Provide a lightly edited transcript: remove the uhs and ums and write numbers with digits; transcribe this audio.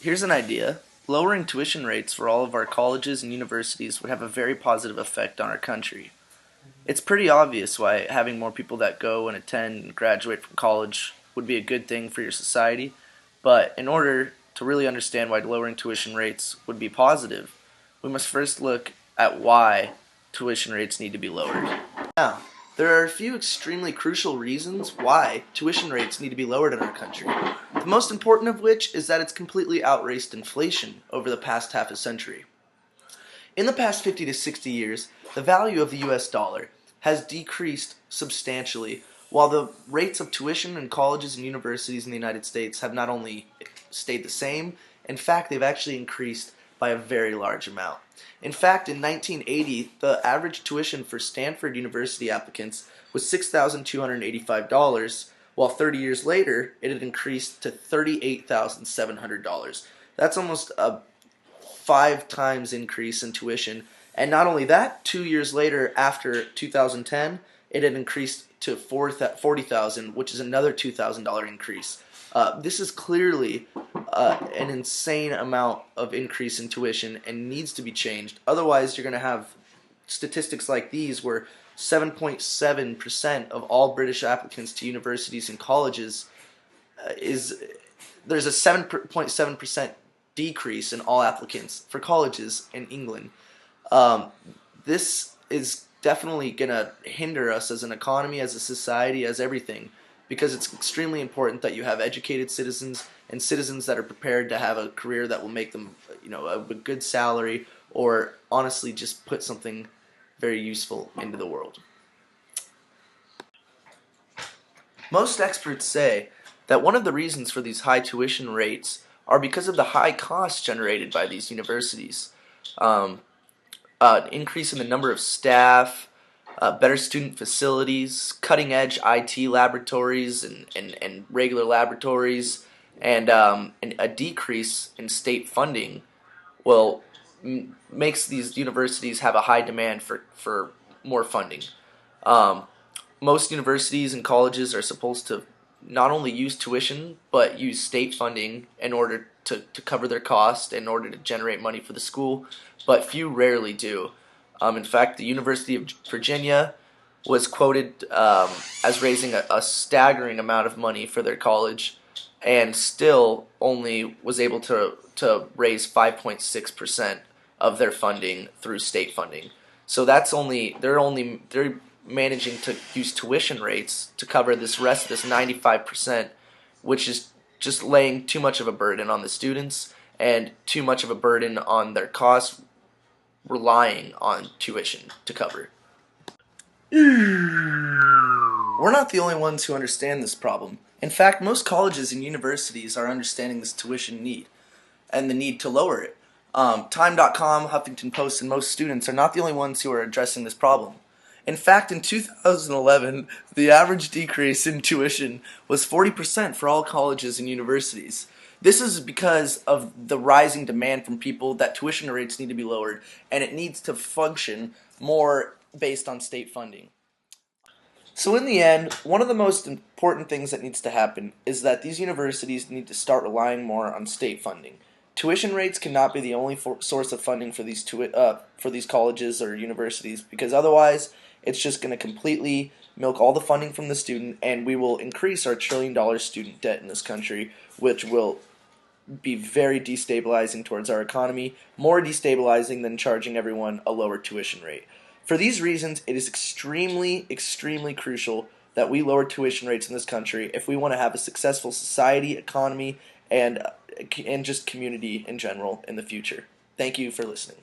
Here's an idea. Lowering tuition rates for all of our colleges and universities would have a very positive effect on our country. It's pretty obvious why having more people that go and attend and graduate from college would be a good thing for your society, but in order to really understand why lowering tuition rates would be positive, we must first look at why tuition rates need to be lowered. Now, there are a few extremely crucial reasons why tuition rates need to be lowered in our country. The most important of which is that it's completely outraced inflation over the past half a century. In the past 50 to 60 years, the value of the US dollar has decreased substantially, while the rates of tuition in colleges and universities in the United States have not only stayed the same, in fact, they've actually increased by a very large amount. In fact, in 1980, the average tuition for Stanford University applicants was $6,285, while 30 years later, it had increased to $38,700. That's almost a 5 times increase in tuition. And not only that, 2 years later, after 2010, it had increased to $40,000, which is another $2,000 increase. This is clearly an insane amount of increase in tuition and needs to be changed. Otherwise, you're going to have statistics like these where 7.7% of all British applicants to universities and colleges there's a 7.7% decrease in all applicants for colleges in England. This is definitely going to hinder us as an economy, as a society, as everything, because it's extremely important that you have educated citizens and citizens that are prepared to have a career that will make them, a good salary, or honestly just put something very useful into the world. Most experts say that one of the reasons for these high tuition rates are because of the high costs generated by these universities. Increase in the number of staff, better student facilities, cutting-edge IT laboratories and regular laboratories, and a decrease in state funding makes these universities have a high demand for more funding. Most universities and colleges are supposed to not only use tuition, but use state funding in order to cover their cost, in order to generate money for the school, but few rarely do. In fact, the University of Virginia was quoted as raising a staggering amount of money for their college, and still only was able to raise 5.6% of their funding through state funding. So they're managing to use tuition rates to cover this 95%, which is just laying too much of a burden on the students and too much of a burden on their costs, relying on tuition to cover. We're not the only ones who understand this problem. In fact, most colleges and universities are understanding this tuition need and the need to lower it. Time.com, Huffington Post, and most students are not the only ones who are addressing this problem. In fact, in 2011, the average decrease in tuition was 40% for all colleges and universities. This is because of the rising demand from people that tuition rates need to be lowered, and it needs to function more based on state funding. So in the end, one of the most important things that needs to happen is that these universities need to start relying more on state funding. Tuition rates cannot be the only source of funding for these colleges or universities, because otherwise it's just going to completely milk all the funding from the student, and we will increase our $1 trillion student debt in this country, which will be very destabilizing towards our economy, more destabilizing than charging everyone a lower tuition rate. For these reasons, it is extremely, extremely crucial that we lower tuition rates in this country if we want to have a successful society, economy, and just community in general in the future. Thank you for listening.